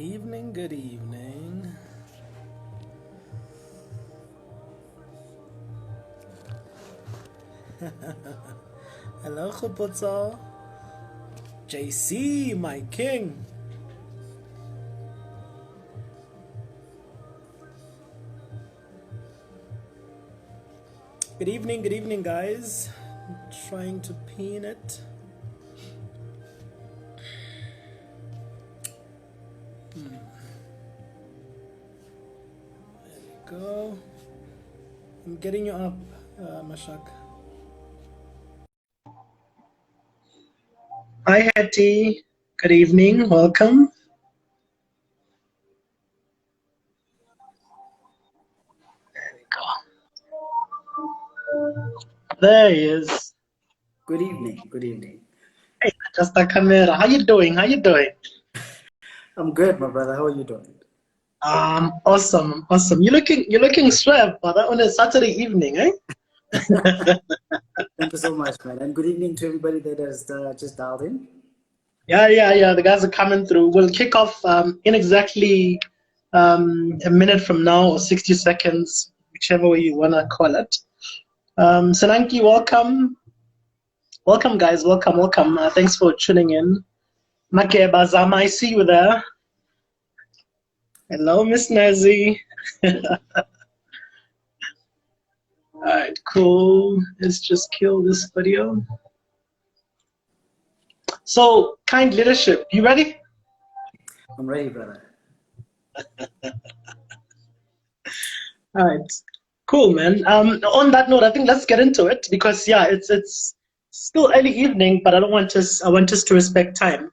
Evening, good evening. Hello, Khuputso. JC, my king. Good evening, guys. Trying to pin it. There we go. I'm getting you up, Mashak. Hi, Hattie. Good evening. Welcome. There we go. There he is. Good evening. Good evening. Hey, just the camera. How you doing? How you doing? I'm good, my brother. How are you doing? Awesome, awesome. You're looking swell, brother, on a Saturday evening, eh? Thank you so much, man. And good evening to everybody that has just dialed in. Yeah. The guys are coming through. We'll kick off in exactly a minute from now or 60 seconds, whichever way you wanna call it. Sananki, welcome. Welcome, guys. Welcome. Thanks for tuning in. Make Bazama, I see you there. Hello, Miss Nazi. Alright, cool. Let's just kill this video. So, kind leadership. You ready? I'm ready, brother. Alright. Cool, man. On that note, I think let's get into it because yeah, it's still early evening, but I want us to respect time.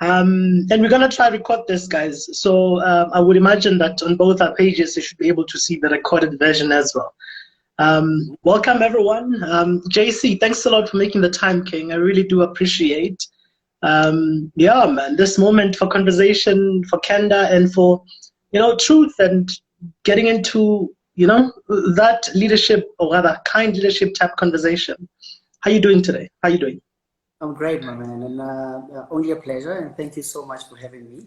And we're gonna try to record this, guys. So I would imagine that on both our pages you should be able to see the recorded version as well. Welcome everyone. JC, thanks a lot for making the time, King. I really do appreciate. Yeah, man, this moment for conversation, for candor, and for truth and getting into that leadership, or rather kind leadership type conversation. How you doing today? How you doing? I'm great, my man, and only a pleasure. And thank you so much for having me.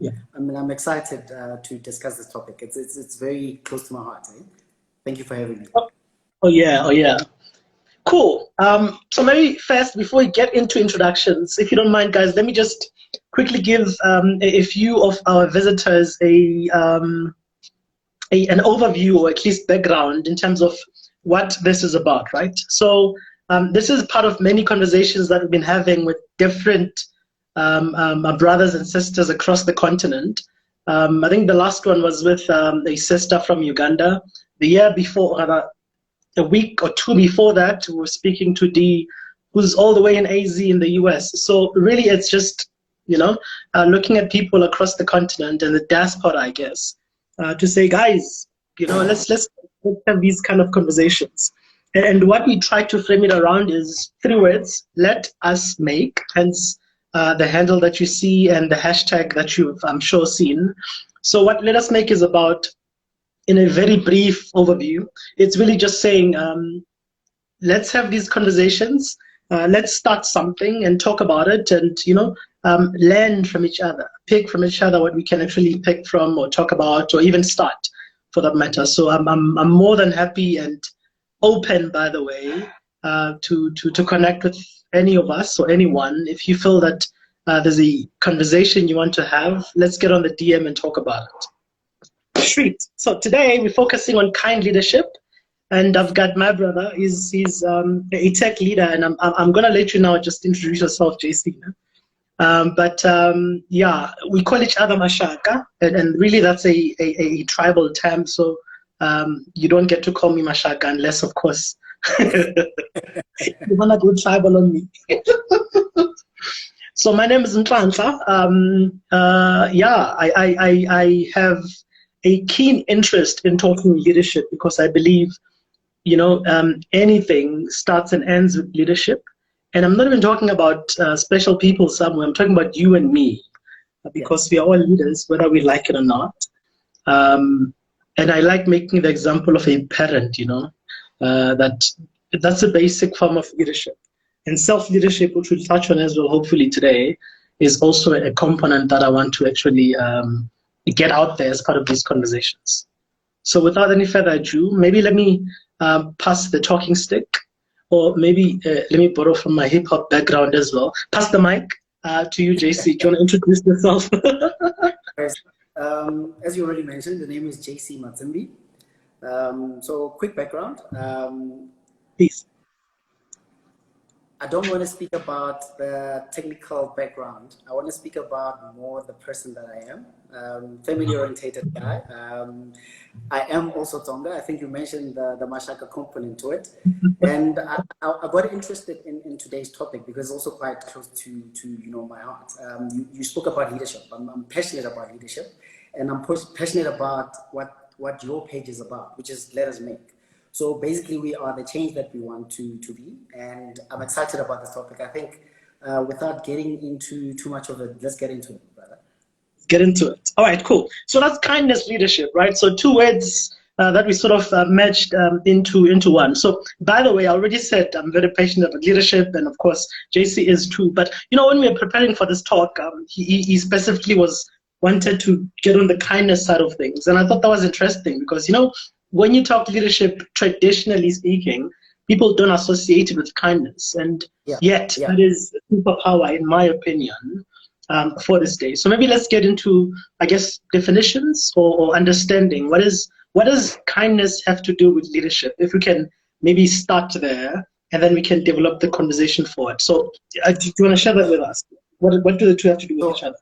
Yeah. I'm excited to discuss this topic. It's very close to my heart. Eh? Thank you for having me. Oh yeah. Cool. So maybe first, before we get into introductions, if you don't mind, guys, let me just quickly give a few of our visitors an overview, or at least background, in terms of what this is about, right? So this is part of many conversations that we've been having with different brothers and sisters across the continent. I think the last one was with a sister from Uganda. The year before, a week or two before that, we were speaking to Dee, who's all the way in AZ in the US. So really, it's just looking at people across the continent and the diaspora, I guess, to say, guys, let's have these kind of conversations. And what we try to frame it around is 3 words: let us make. Hence the handle that you see and the hashtag that you've, I'm sure, seen. So what let us make is about, in a very brief overview, it's really just saying, let's have these conversations, let's start something and talk about it, and learn from each other, pick from each other what we can actually pick from or talk about or even start, for that matter. So I'm more than happy and open, by the way, to connect with any of us or anyone. If you feel that there's a conversation you want to have, let's get on the DM and talk about it. Sweet. So today we're focusing on kind leadership, and I've got my brother. He's a tech leader, and I'm gonna let you now just introduce yourself, JC. Yeah, we call each other Mashaka, and really that's a tribal term. So you don't get to call me Mashaka unless, of course, you wanna go tribal on me. So my name is Ntlanhla. Yeah, I have a keen interest in talking leadership because I believe, anything starts and ends with leadership. And I'm not even talking about special people somewhere. I'm talking about you and me, because we are all leaders, whether we like it or not. And I like making the example of a parent, that's a basic form of leadership. And self-leadership, which we'll touch on as well, hopefully today, is also a component that I want to actually get out there as part of these conversations. So without any further ado, maybe let me pass the talking stick, or maybe let me borrow from my hip hop background as well. Pass the mic to you, JC. Do you want to introduce yourself? As you already mentioned, the name is JC Matsimbi. So quick background. Please. I don't want to speak about the technical background. I want to speak about more the person that I am. Family-oriented guy. I am also Tonga. I think you mentioned the Mashaka component to it. And I got interested in today's topic because it's also quite close to my heart. You spoke about leadership. I'm passionate about leadership. And I'm passionate about what your page is about, which is Let Us Make. So basically, we are the change that we want to be, and I'm excited about this topic. I think without getting into too much of it, let's get into it, brother. Get into it. All right, cool. So that's kindness, leadership, right? So two words that we sort of merged into one. So by the way, I already said I'm very passionate about leadership, and of course, JC is too. But when we were preparing for this talk, he specifically wanted to get on the kindness side of things, and I thought that was interesting because when you talk leadership, traditionally speaking, people don't associate it with kindness. And yet, that is a superpower, in my opinion, for this day. So maybe let's get into, I guess, definitions or understanding. What does kindness have to do with leadership? If we can maybe start there, and then we can develop the conversation forward. So do you want to share that with us? What do the two have to do with each other?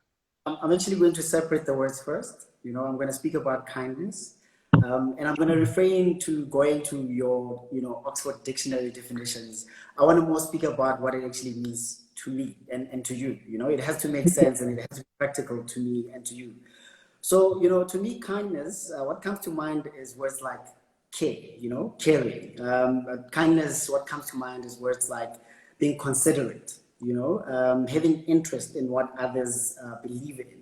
I'm actually going to separate the words first. I'm going to speak about kindness. And I'm going to refrain to going to your, Oxford Dictionary definitions. I want to more speak about what it actually means to me and to you. It has to make sense and it has to be practical to me and to you. So, to me, kindness, what comes to mind is words like care, caring. Kindness, what comes to mind is words like being considerate, having interest in what others believe in,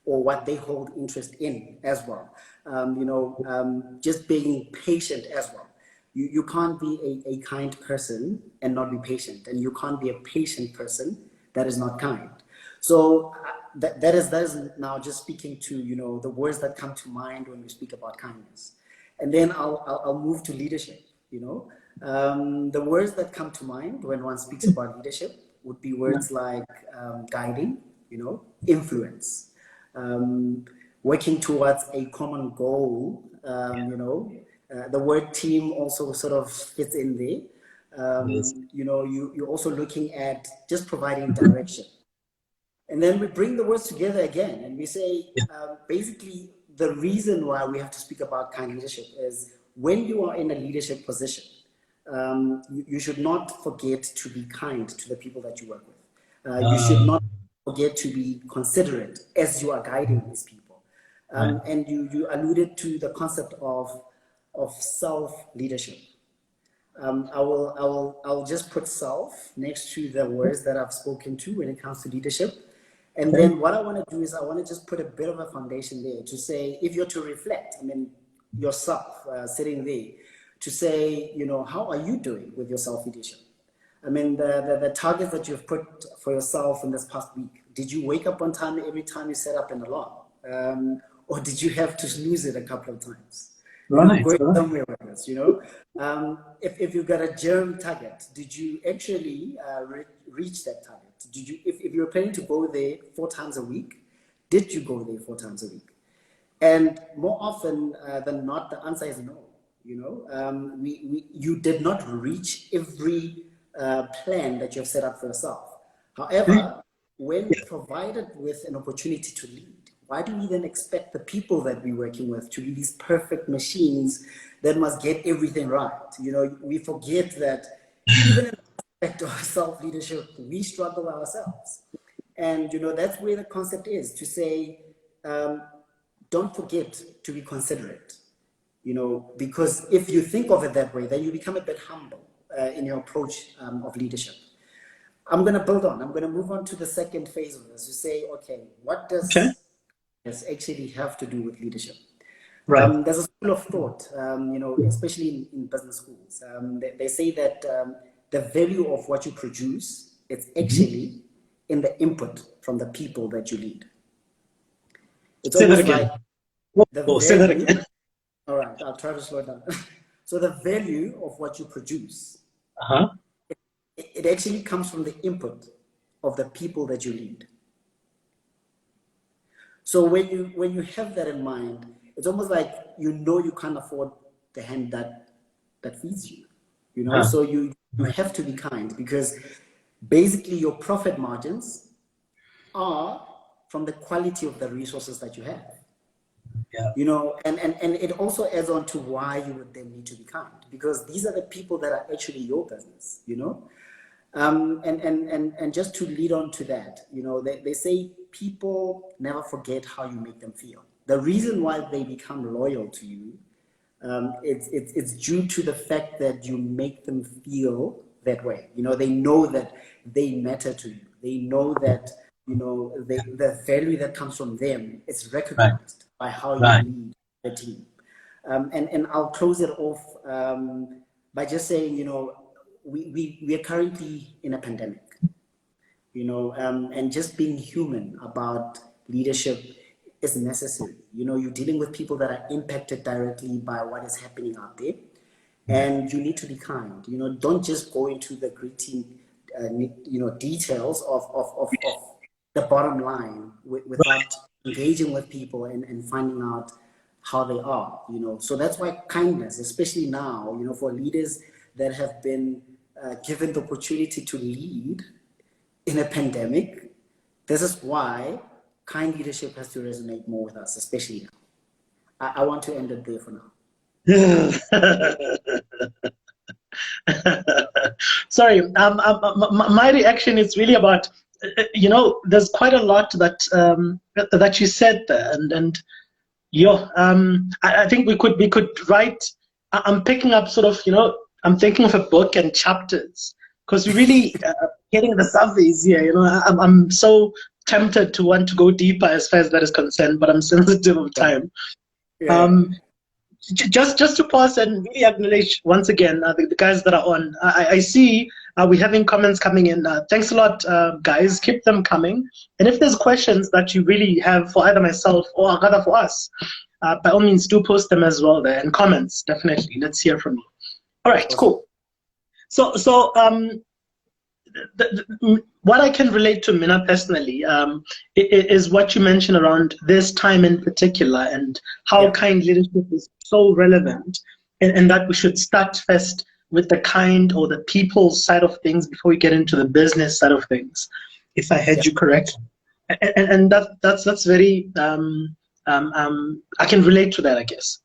or what they hold interest in as well. Just being patient as well. You can't be a kind person and not be patient, and you can't be a patient person that is not kind. So that is now just speaking to the words that come to mind when we speak about kindness, and then I'll move to leadership. The words that come to mind when one speaks about leadership would be words like guiding, influence. Working towards a common goal, the word team also sort of fits in there. You're also looking at just providing direction. And then we bring the words together again and we say, basically, the reason why we have to speak about kind leadership is when you are in a leadership position, you should not forget to be kind to the people that you work with. You should not forget to be considerate as you are guiding these people. And you alluded to the concept of self-leadership. I'll just put self next to the words that I've spoken to when it comes to leadership. And then what I want to do is I want to just put a bit of a foundation there to say, if you're to reflect, yourself sitting there, to say, how are you doing with your self-leadership? The targets that you've put for yourself in this past week, did you wake up on time every time you set up an alarm? Or did you have to snooze it a couple of times? Right. Going somewhere with this, if you've got a germ target, did you actually reach that target? Did you, if you were planning to go there 4 times a week, did you go there 4 times a week? And more often than not, the answer is no. You did not reach every plan that you have set up for yourself. However, when provided with an opportunity to lead, why do we then expect the people that we're working with to be these perfect machines that must get everything right? We forget that even in the aspect of self-leadership, we struggle ourselves. And, that's where the concept is, to say, don't forget to be considerate, because if you think of it that way, then you become a bit humble in your approach of leadership. I'm going to build on. I'm going to move on to the second phase of this, to say, okay, what does actually have to do with leadership? Right. There's a school of thought, especially in business schools. They say that the value of what you produce, it's actually in the input from the people that you lead. It's Say that almost again. like the Say that value. again. All right, I'll try to slow down. So the value of what you produce, Uh-huh. it actually comes from the input of the people that you lead. So when you have that in mind, it's almost like you know you can't afford the hand that feeds you. You know, so you have to be kind, because basically your profit margins are from the quality of the resources that you have. Yeah. You know, and it also adds on to why you would then need to be kind, because these are the people that are actually your business, you know. And just to lead on to that, you know, they say people never forget how you make them feel. The reason why they become loyal to you, it's due to the fact that you make them feel that way. You know, they know that they matter to you. They know that, you know, the value that comes from them is recognized by how you lead the team. And I'll close it off by just saying, you know, we are currently in a pandemic, you know, and just being human about leadership is necessary. You know, you're dealing with people that are impacted directly by what is happening out there, and you need to be kind. You know, don't just go into the gritty, you know, details of the bottom line without engaging with people and finding out how they are, you know. So that's why kindness, especially now, you know, for leaders that have been given the opportunity to lead in a pandemic, this is why kind leadership has to resonate more with us, especially now. I want to end it there for now. Sorry, my reaction is really about, you know, there's quite a lot that that you said there, and I think we could write. I'm picking up sort of, you know, I'm thinking of a book and chapters, because we're really getting the surface here. You know, I'm so tempted to want to go deeper as far as that is concerned, but I'm sensitive of time. Yeah. Just to pause and really acknowledge once again the guys that are on. I see we're having comments coming in. Thanks a lot, guys. Keep them coming. And if there's questions that you really have for either myself or rather for us, by all means, do post them as well there, and comments, definitely. Let's hear from you. All right, cool. So what I can relate to, Mina, personally, is what you mentioned around this time in particular, and how kind leadership is so relevant, and that we should start first with the kind or the people side of things before we get into the business side of things, if I heard you correctly. And that's very, I can relate to that, I guess.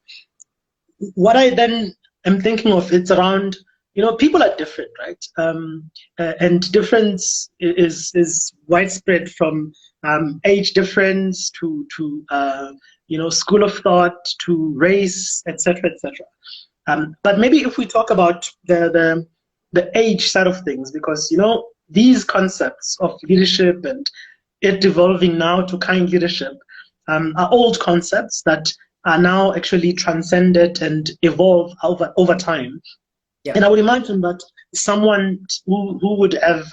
What I then am thinking of, it's around, you know, people are different, right? And difference is widespread, from age difference to you know, school of thought, to race, etc., etc. But maybe if we talk about the age side of things, because, you know, these concepts of leadership and it evolving now to kind leadership are old concepts that are now actually transcended and evolve over time. Yeah. And I would imagine that someone who would have,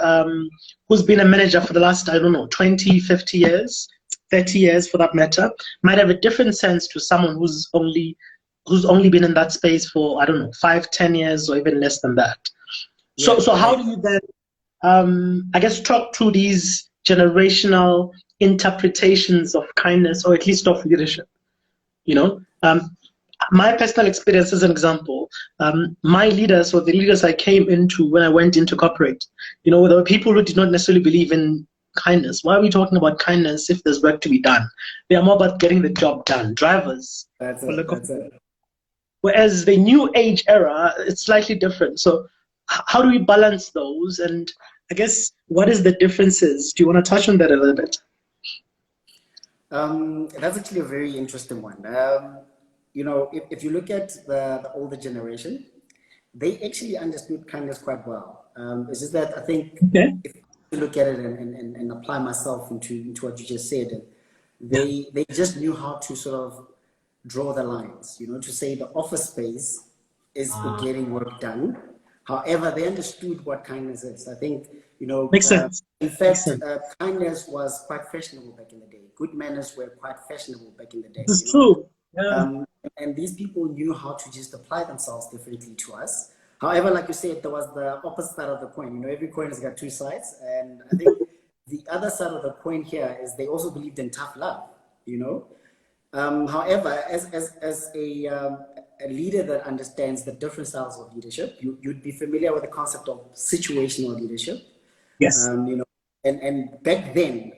who's been a manager for the last, I don't know, 20, 50 years, 30 years for that matter, might have a different sense to someone who's only been in that space for, I don't know, 5, 10 years or even less than that. So how do you then, I guess, talk through these generational interpretations of kindness, or at least of leadership? You know, my personal experience, as an example, my leaders, or the leaders I came into when I went into corporate, you know, there were people who did not necessarily believe in kindness. Why are we talking about kindness if there's work to be done? They are more about getting the job done. Drivers. That's it. Whereas the new age era, it's slightly different. So how do we balance those? And I guess, what is the differences? Do you want to touch on that a little bit? That's actually a very interesting one. You know, if you look at the older generation, they actually understood kindness quite well. It's just that I think if you look at it and apply myself into what you just said, they just knew how to sort of draw the lines, you know, to say the office space is for getting work done. However, they understood what kindness is. I think, You know, Makes sense. in Makes fact, sense. kindness was quite fashionable back in the day. Good manners were quite fashionable back in the day. This You is know, true. Yeah. and these people knew how to just apply themselves differently to us. However, like you said, there was the opposite side of the coin. You know, every coin has got two sides, and I think the other side of the coin here is they also believed in tough love. You know, however, as a leader that understands the different styles of leadership, you'd be familiar with the concept of situational leadership. Yes. You know, and back then,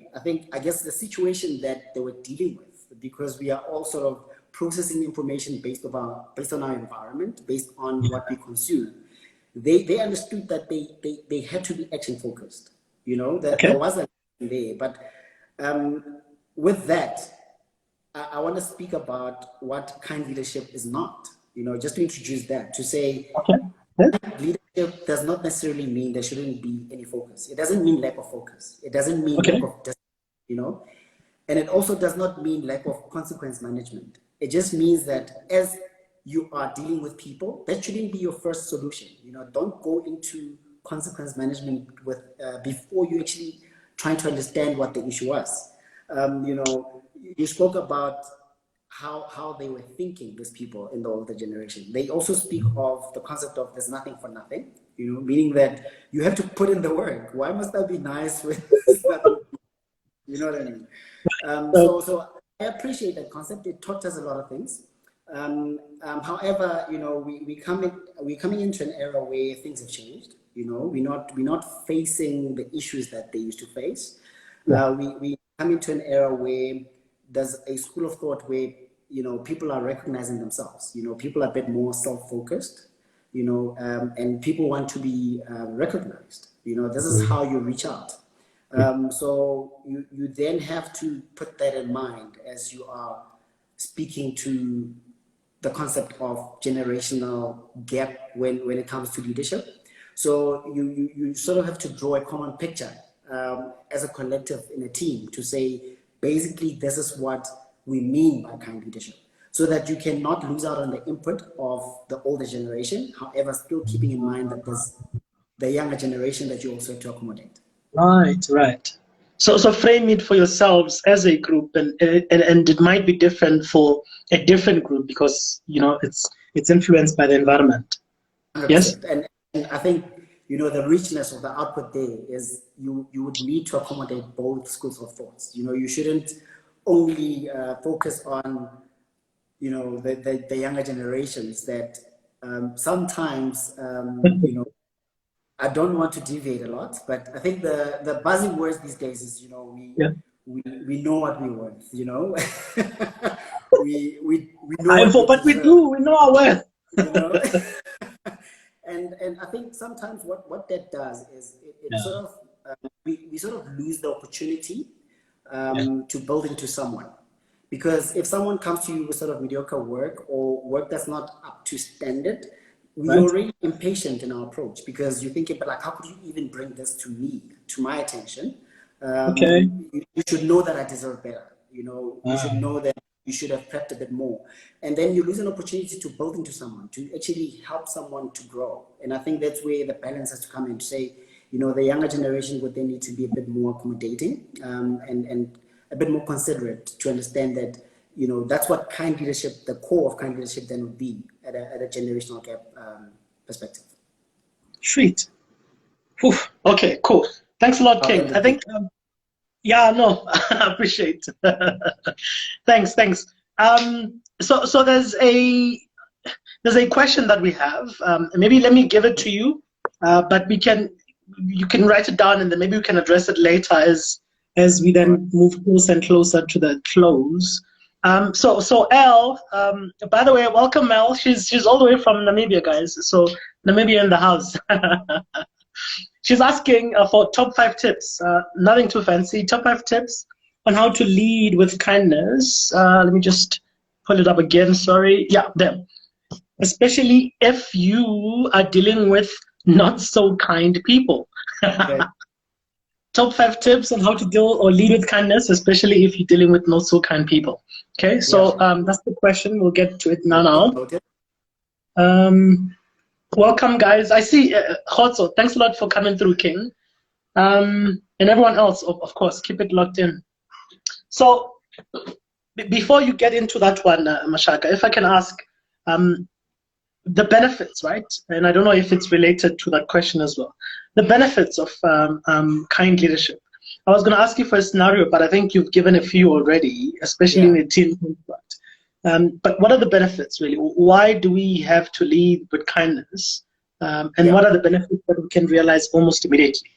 I guess the situation that they were dealing with, because we are all sort of processing information based on our environment, based on what we consume, they understood that they had to be action focused. You know, that Okay. there was a there, but with that, I want to speak about what kind leadership is not. You know, just to introduce that, to say Okay. Yeah. leadership does not necessarily mean there shouldn't be any focus. It doesn't mean lack of focus. It doesn't mean Okay. lack of discipline, you know, and it also does not mean lack of consequence management. It just means that as you are dealing with people, that shouldn't be your first solution. You know, don't go into consequence management with before you actually trying to understand what the issue was. You know, you spoke about how they were thinking, these people in the older generation. They also speak of the concept of there's nothing for nothing, you know, meaning that you have to put in the work. Why must I be nice with nothing? You know what I mean? So I appreciate that concept. It taught us a lot of things. However, you know, we're coming into an era where things have changed. You know, we're not facing the issues that they used to face. We come into an era where there's a school of thought where, you know, people are recognizing themselves. You know, people are a bit more self-focused. You know, and people want to be recognized. You know, this is how you reach out. So you then have to put that in mind as you are speaking to the concept of generational gap when it comes to leadership. So you sort of have to draw a common picture as a collective in a team to say, basically, this is what we mean by kind leadership, so that you cannot lose out on the input of the older generation, however, still keeping in mind that there's the younger generation that you also have to accommodate. Right. So frame it for yourselves as a group, and it might be different for a different group because, you know, it's influenced by the environment. 100%. Yes. And I think, you know, the richness of the output there is you would need to accommodate both schools of thoughts. You know, you shouldn't only focus on, you know, the younger generations that sometimes, you know, I don't want to deviate a lot, but I think the buzzing words these days is, you know, we know what we're worth, you know. we know what we But we deserve, do. We know our worth. you know. and I think sometimes what that does is it sort of we sort of lose the opportunity to build into someone. Because if someone comes to you with sort of mediocre work or work that's not up to standard, we're already impatient in our approach, because you're thinking, but like, how could you even bring this to me, to my attention? You should know that I deserve better. You know, you should know that you should have prepped a bit more. And then you lose an opportunity to build into someone, to actually help someone to grow. And I think that's where the balance has to come in, to say, you know, the younger generation would then need to be a bit more accommodating and a bit more considerate, to understand that, you know, that's what kind leadership, the core of kind leadership then would be at a generational gap perspective. Sweet. Whew. Okay, cool. Thanks a lot, King. I think, yeah, no, I appreciate. Thanks. So there's a question that we have. Maybe let me give it to you, but you can write it down, and then maybe we can address it later as we then move closer and closer to the close. So Elle, by the way, welcome Elle. She's all the way from Namibia, guys. So Namibia in the house. She's asking for top 5 tips. Nothing too fancy. Top 5 tips on how to lead with kindness. Let me just pull it up again. Sorry. Yeah, there. Especially if you are dealing with not so kind people. Okay. Top 5 tips on how to deal or lead with kindness, especially if you're dealing with not so kind people. Okay, so that's the question. We'll get to it now. Welcome, guys. I see Khotso. Thanks a lot for coming through, King. And everyone else, of course, keep it locked in. So before you get into that one, Mashaka, if I can ask, the benefits, right? And I don't know if it's related to that question as well. The benefits of kind leadership. I was going to ask you for a scenario, but I think you've given a few already, especially in the team contract. But what are the benefits, really? Why do we have to lead with kindness? And what are the benefits that we can realize almost immediately?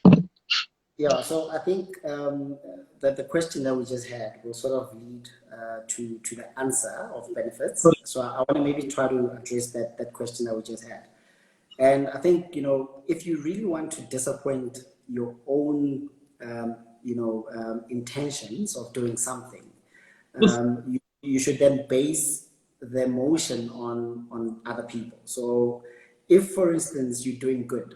Yeah, so I think that the question that we just had will sort of lead to the answer of benefits. So I want to maybe try to address that question that we just had. And I think, if you really want to disappoint your own, intentions of doing something, you should then base the emotion on other people. So if, for instance, you're doing good,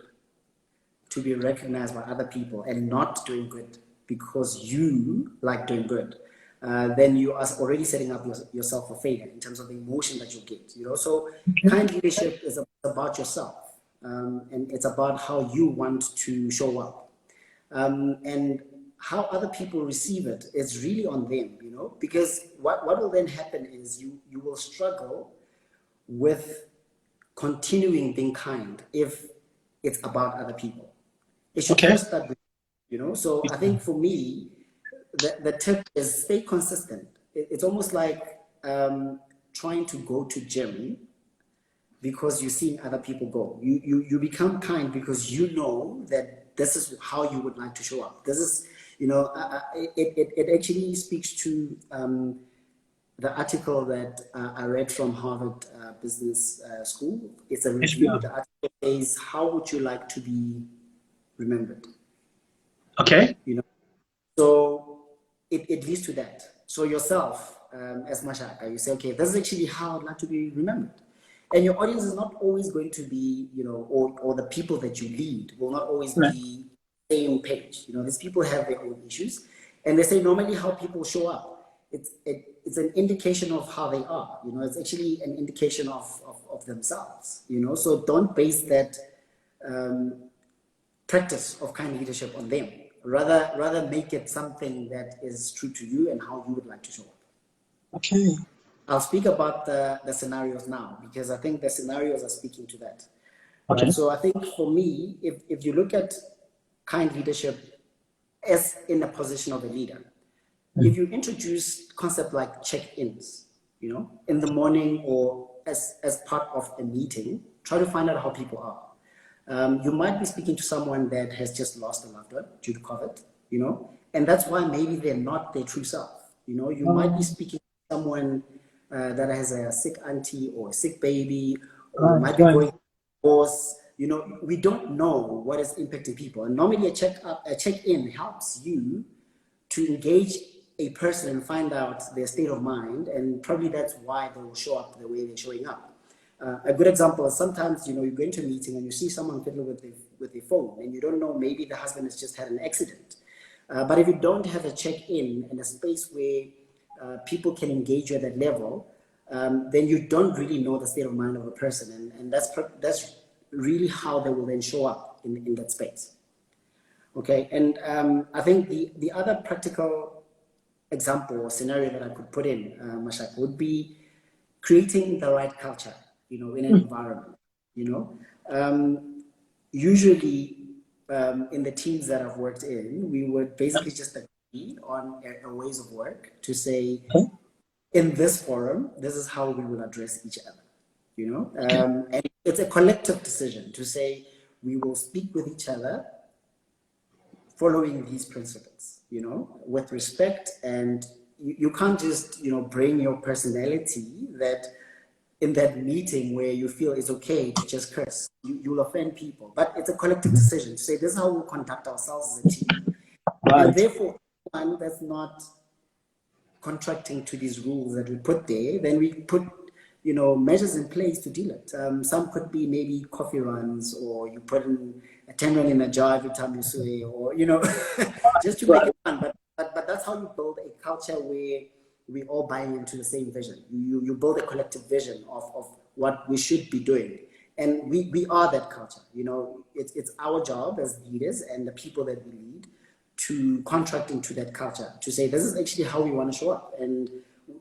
to be recognized by other people and not doing good because you like doing good, then you are already setting up yourself for failure in terms of the emotion that you get. So kind leadership is about yourself, and it's about how you want to show up, and how other people receive it is really on them. Because what will then happen is you will struggle with continuing being kind if it's about other people. It should first start with, So I think for me, the tip is stay consistent. It's almost like trying to go to gym because you're seeing other people go. You become kind because you know that this is how you would like to show up. This is, it actually speaks to the article that I read from Harvard Business School. It's a review. The article says, how would you like to be remembered? Okay. So it leads to that. So yourself, as Mashaka, you say, okay, this is actually how I'd like to be remembered. And your audience is not always going to be, or the people that you lead will not always be the same page. These people have their own issues. And they say normally how people show up, it's an indication of how they are. It's actually an indication of themselves. So don't base that practice of kind leadership on them. Rather make it something that is true to you and how you would like to show up. Okay. I'll speak about the scenarios now because I think the scenarios are speaking to that. Okay. Right? So I think for me, if you look at kind leadership as in the position of a leader, if you introduce concept like check-ins, in the morning or as part of a meeting, try to find out how people are. You might be speaking to someone that has just lost a loved one due to COVID, and that's why maybe they're not their true self. You might be speaking to someone that has a sick auntie or a sick baby, or might be going to a divorce. We don't know what is impacting people. And normally a check-in helps you to engage a person and find out their state of mind, and probably that's why they will show up the way they're showing up. A good example is sometimes, you go into a meeting and you see someone fiddling with their phone and you don't know, maybe the husband has just had an accident. But if you don't have a check-in and a space where people can engage you at that level, then you don't really know the state of mind of a person. And that's really how they will then show up in that space. Okay, and I think the other practical example or scenario that I could put in, Mashak, would be creating the right culture, in an environment, usually in the teams that I've worked in, we would basically just agree on a ways of work to say, in this forum, this is how we will address each other, and it's a collective decision to say, we will speak with each other following these principles, with respect, and you can't just, bring your personality that in that meeting where you feel it's okay to just curse. You'll offend people, but it's a collective decision to say, this is how we'll conduct ourselves as a team. Right. And therefore, one that's not contracting to these rules that we put there, then we put, measures in place to deal it. Some could be maybe coffee runs, or you put in a 10 rand in a jar every time you say, or, just to make it fun. But that's how you build a culture where we all buy into the same vision. You build a collective vision of what we should be doing. And we are that culture. You know, it's our job as leaders and the people that we lead to contract into that culture, to say this is actually how we want to show up, and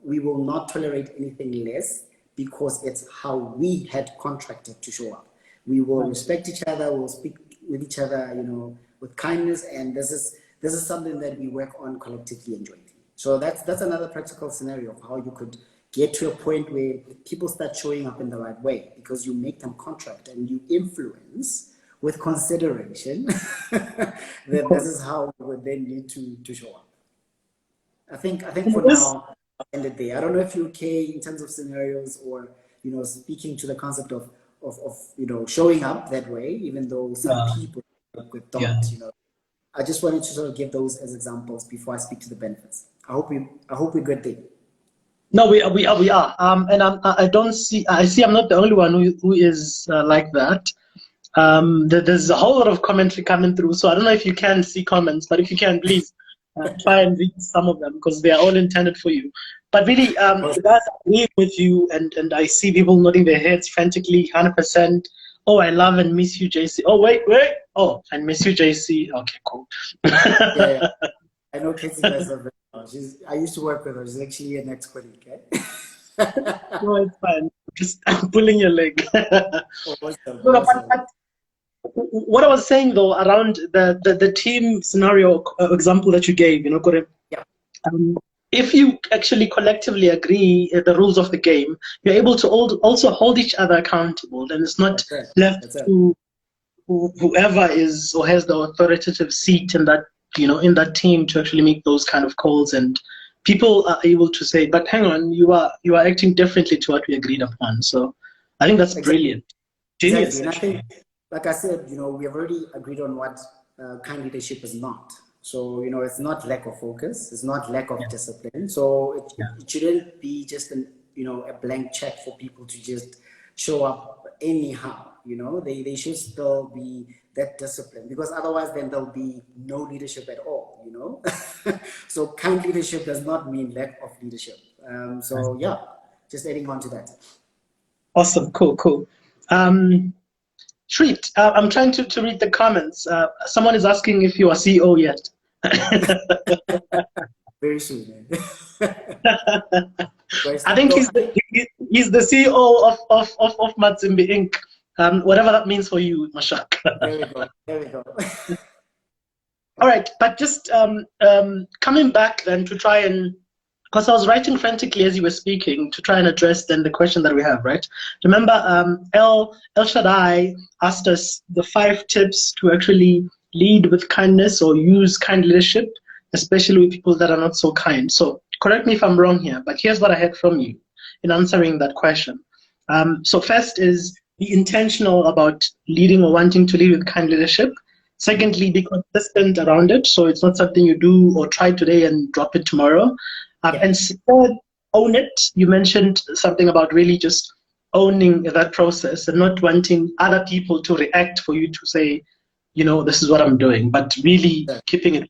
we will not tolerate anything less because it's how we had contracted to show up. We will respect each other, we'll speak with each other, you know, with kindness, and this is something that we work on collectively and jointly. So that's another practical scenario of how you could get to a point where people start showing up in the right way, because you make them contract and you influence with consideration that this is how we would then need to show up. I think for now, I'll end it there. I don't know if you're okay in terms of scenarios, or, you know, speaking to the concept of you know, showing up that way, even though some people don't, you know. I just wanted to sort of give those as examples before I speak to the benefits. I hope we're good there. No, we are. And I see I'm not the only one who is like that. There's a whole lot of commentary coming through, so I don't know if you can see comments, but if you can, please try and read some of them, because they are all intended for you. But really, the guys agree with you, and I see people nodding their heads frantically, 100%. Oh, I love and miss you, JC. Oh, wait. Oh, I miss you, JC. Okay, cool. Yeah. I know Casey guys are very well. I used to work with her. She's actually an ex-colleague. Okay? No, it's fine. I'm pulling your leg. Awesome. What I was saying though, around the team scenario example that you gave, you know, Kore, Yeah. If you actually collectively agree the rules of the game, you're able to also hold each other accountable. Then it's not left to whoever is or has the authoritative seat in that, you know, in that team to actually make those kind of calls, and people are able to say, but hang on, you are acting differently to what we agreed upon. So I think that's brilliant. Genius. Exactly. And I think, like I said, you know, we have already agreed on what kind leadership is not. So, you know, it's not lack of focus, it's not lack of discipline. So it shouldn't be just a blank check for people to just show up anyhow. You know, they should still be that discipline, because otherwise then there'll be no leadership at all, you know. So kind leadership does not mean lack of leadership. So yeah, just adding on to that. Awesome, cool. Treat, I'm trying to read the comments. Someone is asking if you are CEO yet. Very soon, man. I think he's the CEO of Matsimbi Inc. Whatever that means for you, Mashak. There we go. All right, but just coming back then to try and, because I was writing frantically as you were speaking, to try and address then the question that we have, right? Remember, El Shaddai asked us the 5 tips to actually lead with kindness or use kind leadership, especially with people that are not so kind. So correct me if I'm wrong here, but here's what I had from you in answering that question. So first is be intentional about leading or wanting to lead with kind leadership. Secondly, be consistent around it. So it's not something you do or try today and drop it tomorrow. And third, own it. You mentioned something about really just owning that process and not wanting other people to react for you to say, you know, this is what I'm doing, but really keeping it.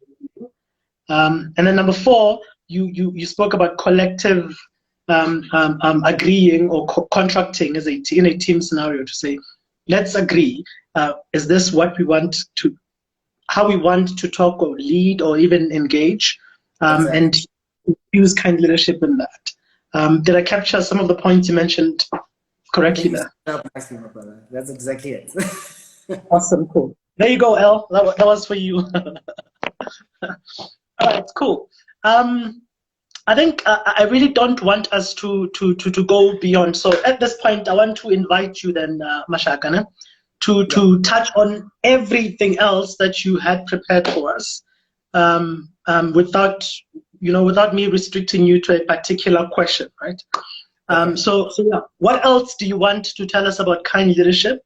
And then number 4, you spoke about collective agreeing or contracting as in a team scenario to say, let's agree. Is this what we want to, how we want to talk or lead or even engage? And use kind leadership in that. Did I capture some of the points you mentioned correctly there? That's exactly it. Awesome, cool. There you go, El. That was for you. All right, cool. I think I really don't want us to go beyond. So at this point, I want to invite you then, Mashakana, to touch on everything else that you had prepared for us, without me restricting you to a particular question, right? So yeah, what else do you want to tell us about kind leadership?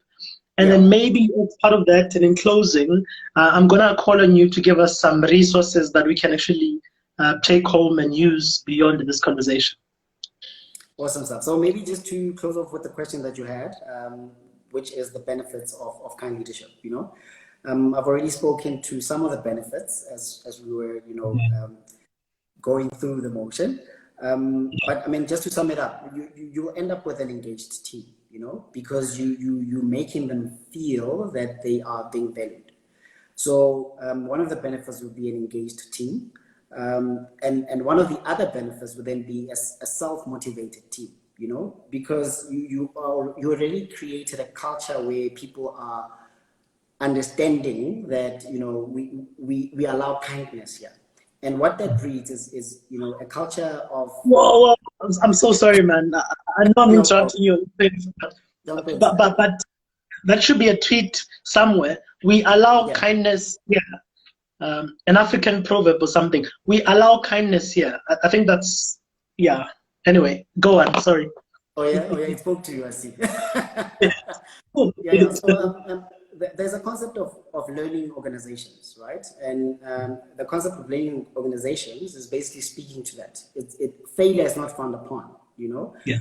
And then maybe as part of that, and in closing, I'm gonna call on you to give us some resources that we can actually take home and use beyond this conversation. Awesome stuff. So maybe just to close off with the question that you had, which is the benefits of kind leadership, you know? I've already spoken to some of the benefits as we were, going through the motion. But I mean, just to sum it up, you end up with an engaged team. You because you're making them feel that they are being valued. So one of the benefits would be an engaged team. And one of the other benefits would then be a self-motivated team, because you already created a culture where people are understanding that, we allow kindness here. And what that breeds is a culture of... Whoa, I'm so sorry, man. I know I'm interrupting you. But that should be a tweet somewhere. We allow kindness here. An African proverb or something. We allow kindness here. I think that's, yeah. Anyway, go on. Sorry. Oh yeah, it spoke to you, I see. So there's a concept of learning organizations, right? And the concept of learning organizations is basically speaking to that. Failure is not frowned upon, Yeah.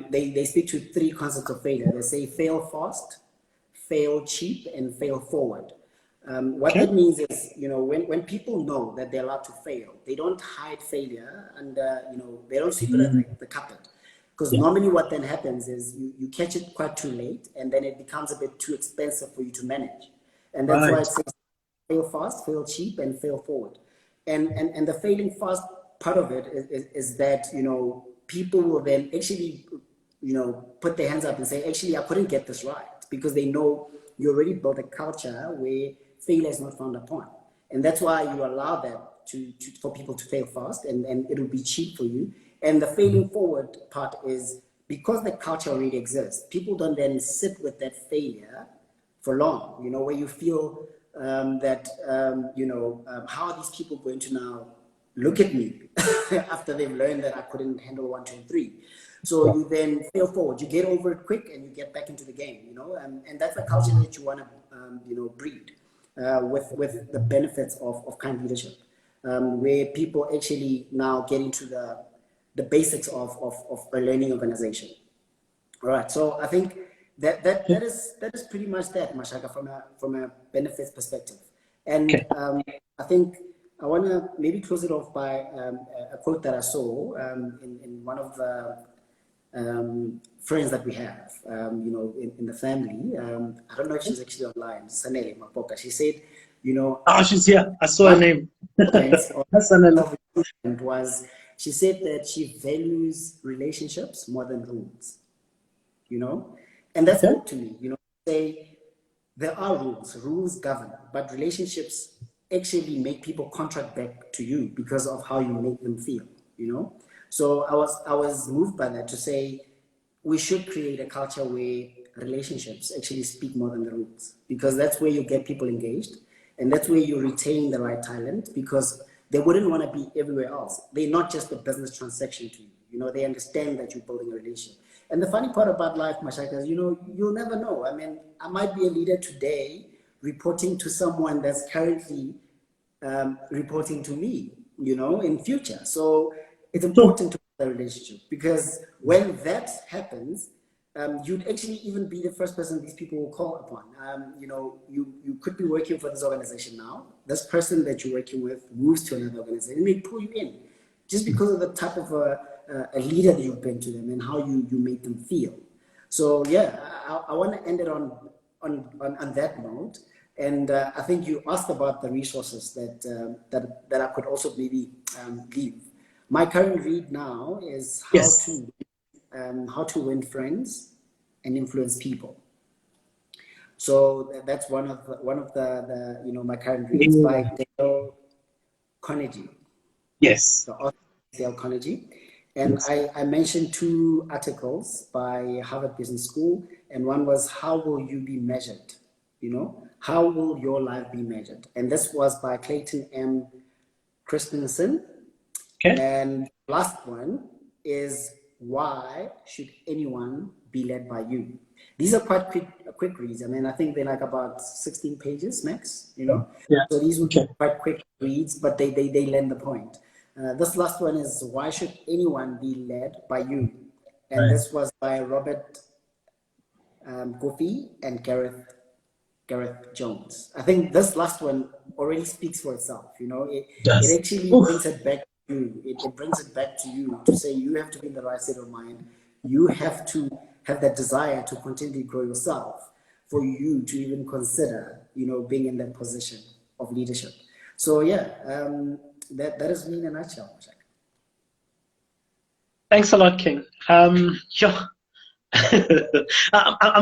They speak to three concepts of failure. They say fail fast, fail cheap, and fail forward. What that means is, when people know that they're allowed to fail, they don't hide failure and, they don't sweep it under the carpet. Because normally what then happens is you catch it quite too late, and then it becomes a bit too expensive for you to manage. And that's why it says fail fast, fail cheap, and fail forward. And the failing fast part of it is that, people will then actually, put their hands up and say, actually, I couldn't get this right, because they know you already built a culture where failure is not frowned upon. And that's why you allow that for people to fail fast, and it will be cheap for you. And the failing forward part is because the culture already exists, people don't then sit with that failure for long, where you feel that, how are these people going to now look at me after they've learned that I couldn't handle 1, 2, and 3. So you then fail forward, you get over it quick, and you get back into the game, and that's the culture that you want to, breed with the benefits of kind leadership, where people actually now get into the basics of a learning organization. All right, so I think that is pretty much that, Mashaka, from a benefits perspective. And I think I want to maybe close it off by a quote that I saw in one of the friends that we have, in the family. I don't know if she's actually online. Sanele Mapoka. She said, Oh, she's here. I saw her name. She said that she values relationships more than rules. And that's good to me. Say there are rules govern, but relationships actually make people contract back to you because of how you make them feel. So I was moved by that, to say we should create a culture where relationships actually speak more than the rules, because that's where you get people engaged, and that's where you retain the right talent, because they wouldn't want to be everywhere else. They're not just a business transaction to you. They understand that you're building a relationship. And the funny part about life, Mashaka, is, you'll never know. I mean, I might be a leader today reporting to someone that's currently reporting to me, in future. So it's important to have a relationship, because when that happens, you'd actually even be the first person these people will call upon. You could be working for this organization now. This person that you're working with moves to another organization, and they pull you in just because of the type of a leader that you've been to them and how you make them feel. So yeah, I want to end it on that note. And I think you asked about the resources that I could also maybe give. My current read now is how to win friends and influence people. So that's one of the my current reads by Dale Carnegie. Yes. The author Dale Carnegie. And I mentioned 2 articles by Harvard Business School, and one was How Will You Be Measured? How will your life be measured? And this was by Clayton M. Christensen. And last one is Why Should Anyone Be Led by You? These are quite quick reads. I mean, I think they're like about 16 pages max, So these would be quite quick reads, but they lend the point. This last one is Why Should Anyone Be Led by You? And this was by Robert Goffey and Gareth Jones. I think this last one already speaks for itself. It actually brings it back to you. It brings it back to you to say you have to be in the right state of mind. You have to have that desire to continually grow yourself for you to even consider, being in that position of leadership. So yeah, that is me in a nutshell. Thanks a lot, King. I'm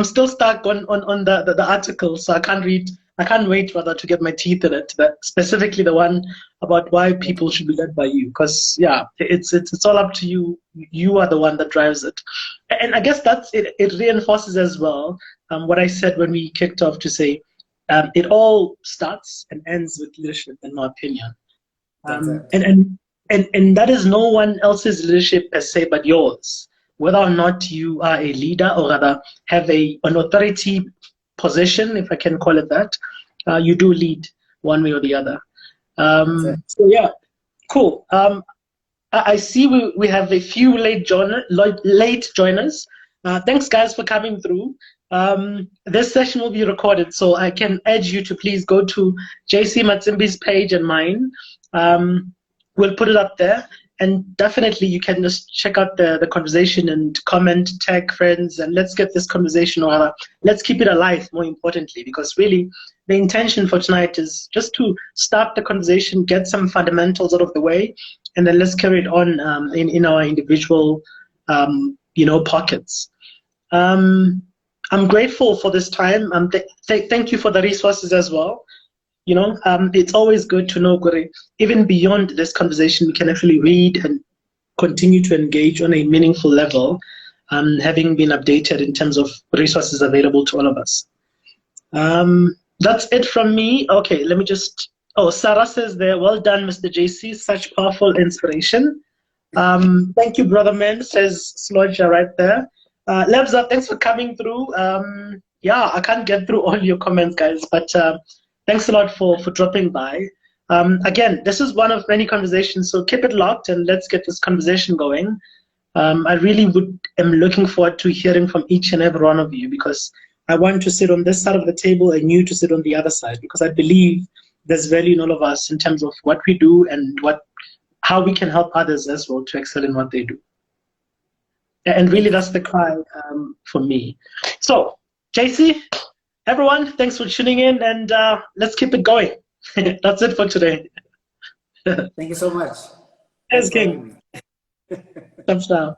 still stuck on the article, so I can't read. I can't wait rather to get my teeth in it. Specifically the one about why people should be led by you, because yeah, it's all up to you. You are the one that drives it, and I guess that's it. It reinforces as well what I said when we kicked off to say it all starts and ends with leadership, in my opinion. And that is no one else's leadership per se but yours. Whether or not you are a leader or rather have an authority position, if I can call it that, you do lead one way or the other. So yeah, cool. I see we have a few late joiners. Thanks guys for coming through. This session will be recorded, so I can urge you to please go to JC Matsimbi's page and mine. We'll put it up there, and definitely you can just check out the conversation and comment, tag friends, and let's get this conversation, or let's keep it alive, more importantly, because really the intention for tonight is just to start the conversation, get some fundamentals out of the way, and then let's carry it on in our individual pockets. I'm grateful for this time. Thank you for the resources as well. It's always good to know, even beyond this conversation, we can actually read and continue to engage on a meaningful level, having been updated in terms of resources available to all of us. That's it from me. Okay, let me just, Sarah says there, well done, Mr. JC, such powerful inspiration. Thank you, brother man, says Slodja right there. Lebza, thanks for coming through. Yeah, I can't get through all your comments, guys, but thanks a lot for dropping by. Again, this is one of many conversations, so keep it locked and let's get this conversation going. I really am looking forward to hearing from each and every one of you, because I want to sit on this side of the table and you to sit on the other side, because I believe there's value in all of us in terms of what we do and how we can help others as well to excel in what they do. And really that's the cry for me. So, JC, everyone, thanks for tuning in, and let's keep it going. That's it for today. Thank you so much. Yes, King. Thumbs down.